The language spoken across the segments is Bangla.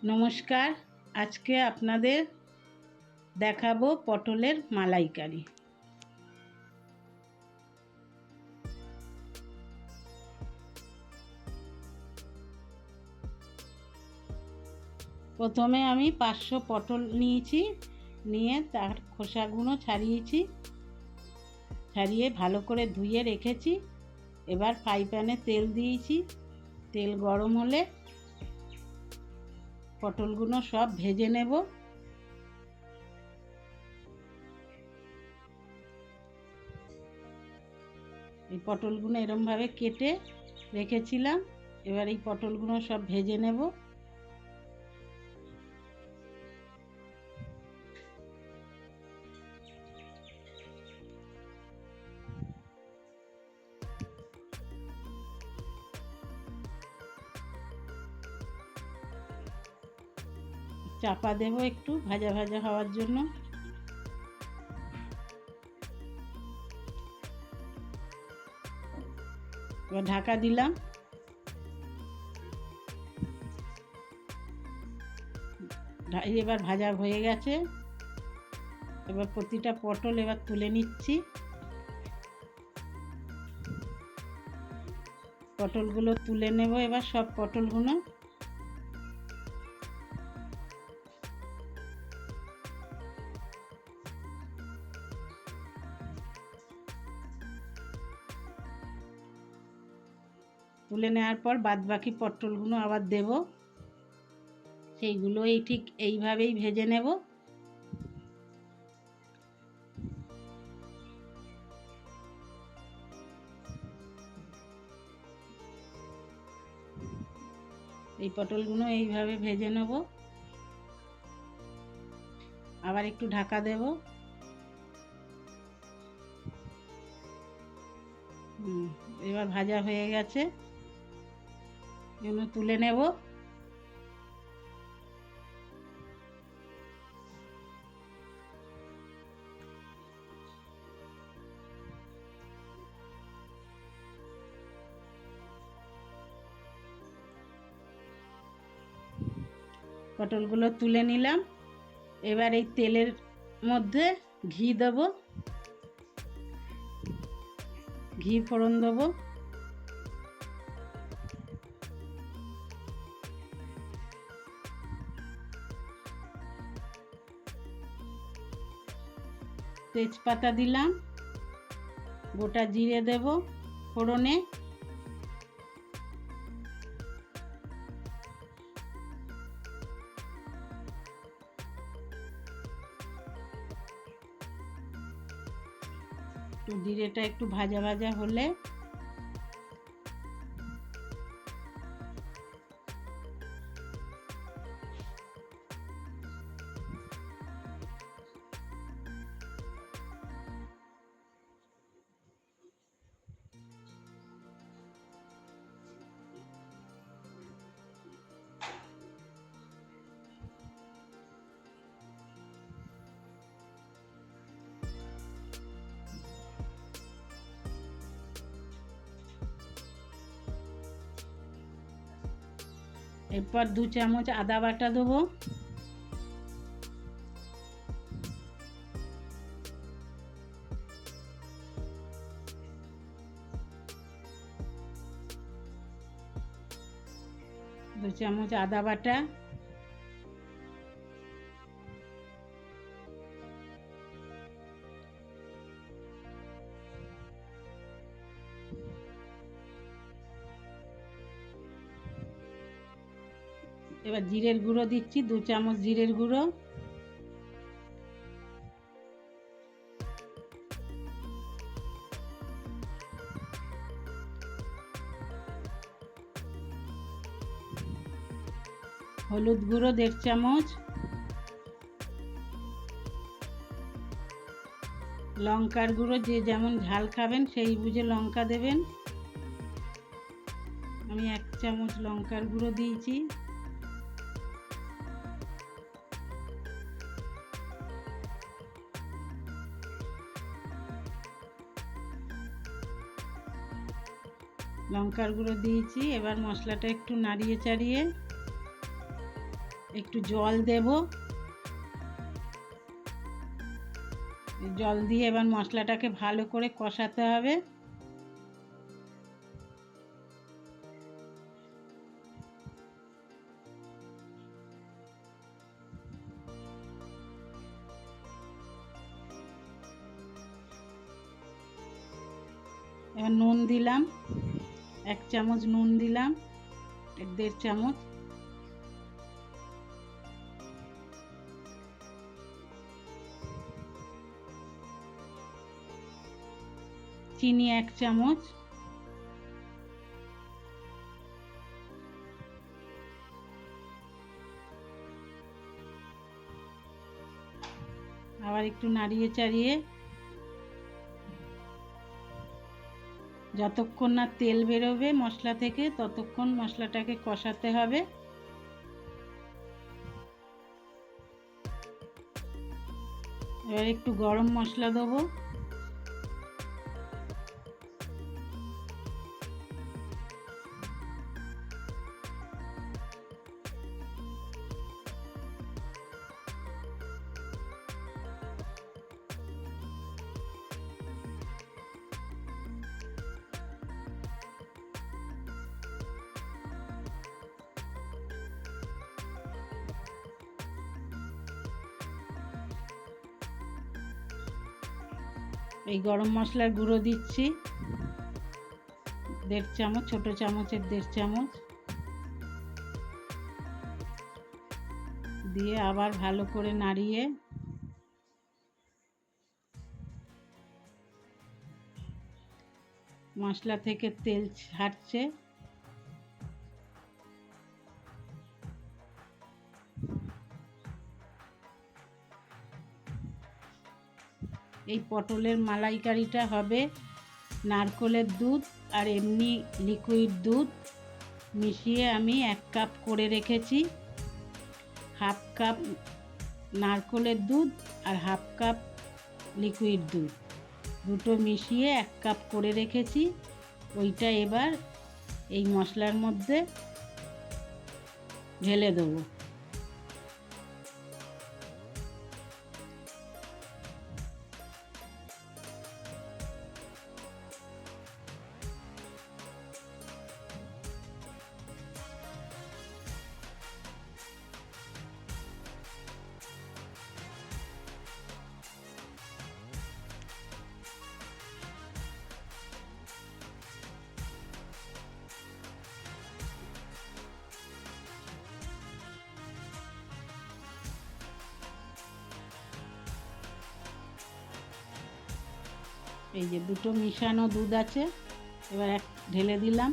নমস্কার। আজকে আপনাদের দেখাবো পটলের মালাইকারি। প্রথমে আমি 500 পটল নিয়েছি, নিয়ে তার খোসাগুলো ছাড়িয়ে ভালো করে ধুয়ে রেখেছি। এবার ফ্রাই প্যানে তেল দিয়েছি, তেল গরম হলে পটলগুলো সব ভেজে নেব। এই পটলগুলো এরমভাবে কেটে রেখেছিলাম, এবার এই পটলগুলো সব ভেজে নেব। চাপা দেব একটু ভাজা ভাজা হওয়ার জন্য। এবার ঢাকা দিলাম। এবার ভাজা হয়ে গেছে। এবার প্রতিটা পটল এবার তুলে নিচ্ছি। পটলগুলো তুলে নেব। এবার সব পটলগুলো তুলে নেওয়ার পর বাদবাকি পটলগুলো আবার দেব। সেইগুলো ঠিক এইভাবেই ভেজে নেব। এই পটলগুলো এইভাবে ভেজে নেব। আবার একটু ঢাকা দেব। এবার ভাজা হয়ে গেছে, এগুলো তুলে নেব। পটলগুলো তুলে নিলাম। এবার এই তেলের মধ্যে ঘি দেব, ঘি ফোড়ন দেব। তেজপাতা দিলাম, গোটা জিরে দেব ফোড়নে। জিরেটা একটু ভাজা ভাজা হলে এরপর 2 চামচ আদা বাটা দেবো। দু চামচ আদা বাটা, এবার জিরের গুঁড়ো দিচ্ছি 2 চামচ জিরের গুঁড়ো, হলুদ গুঁড়ো 1.5 চামচ, লঙ্কার গুঁড়ো যে যেমন ঝাল খাবেন সেই বুঝে লঙ্কা দেবেন। আমি 1 চামচ লঙ্কার গুঁড়ো দিয়েছি। লঙ্কার গুঁড়ো দিয়েছি। এবার মশলাটা একটু নাড়িয়ে চাড়িয়ে একটু জল দেব। জল দিয়ে এবার মশলাটাকে ভালো করে কষাতে হবে। এবার নুন দিলাম, 1 চামচ নুন দিলাম, 1-1.5 চামচ। চিনি 1 চামচ। আবার একটু নাড়িয়ে চাড়িয়ে যতক্ষণ না তেল বেরোবে মশলা থেকে ততক্ষণ মশলাটাকে কষাতে হবে। এবার একটু গরম মশলা দেবো। এই গরম মশলার গুঁড়ো দিচ্ছি 1.5 চামচ, ছোট চামচের 1.5 চামচ দিয়ে আবার ভালো করে নাড়িয়ে মশলা থেকে তেল ছাড়ছে। এই পটলের মালাইকারিটা হবে নারকেলের দুধ আর এমনি লিকুইড দুধ মিশিয়ে আমি 1 কাপ করে রেখেছি। 1/2 কাপ নারকেলের দুধ আর 1/2 কাপ লিকুইড দুধ দুটো মিশিয়ে 1 কাপ করে রেখেছি। ওইটা এবার এই মশলার মধ্যে ঢেলে দেবো। এই যে দুটো মিশানো দুধ আছে, এবার ঢেলে দিলাম।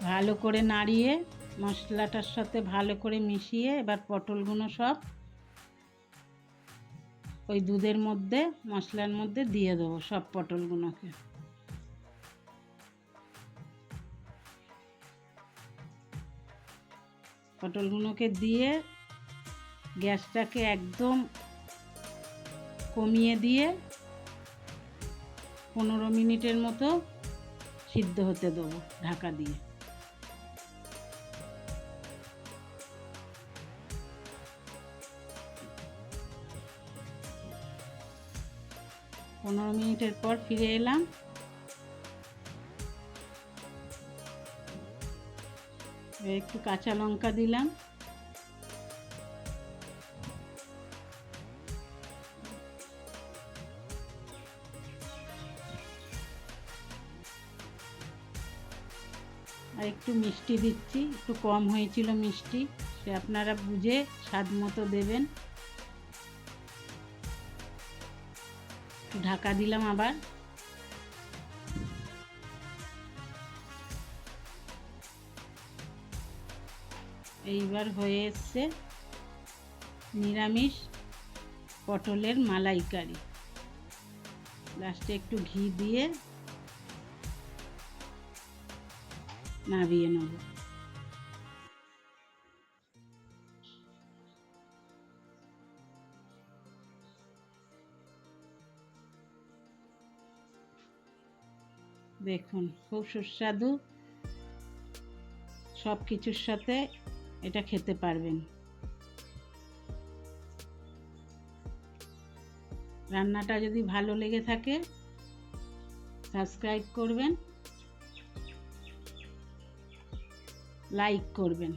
ভালো করে নাড়িয়ে মশলাটার সাথে ভালো করে মিশিয়ে এবার পটলগুলো সব ওই দুধের মধ্যে মশলার মধ্যে দিয়ে দেবো সব পটলগুলোকে। পটলগুলোকে দিয়ে গ্যাসটাকে একদম কমিয়ে দিয়ে 15 মিনিটের মতো সিদ্ধ হতে দেবো ঢাকা দিয়ে। পনেরো মিনিটের পর ফিরে এলাম। একটু কাঁচা লঙ্কা দিলাম, আর একটু মিষ্টি দিচ্ছি, একটু কম হয়েছিল মিষ্টি, সে আপনারা বুঝে স্বাদ মতো দেবেন। ঢাকা দিলাম আবার। এইবার হয়ে এসছে নিরামিষ পটলের মালাইকারি। লাস্টে একটু ঘি দিয়ে নামিয়ে নেব। দেখুন খুব সুস্বাদু সব কিছুর সাথে এটা খেতে পারবেন। রান্নাটা যদি ভালো লেগে থাকে সাবস্ক্রাইব করবেন, লাইক করবেন।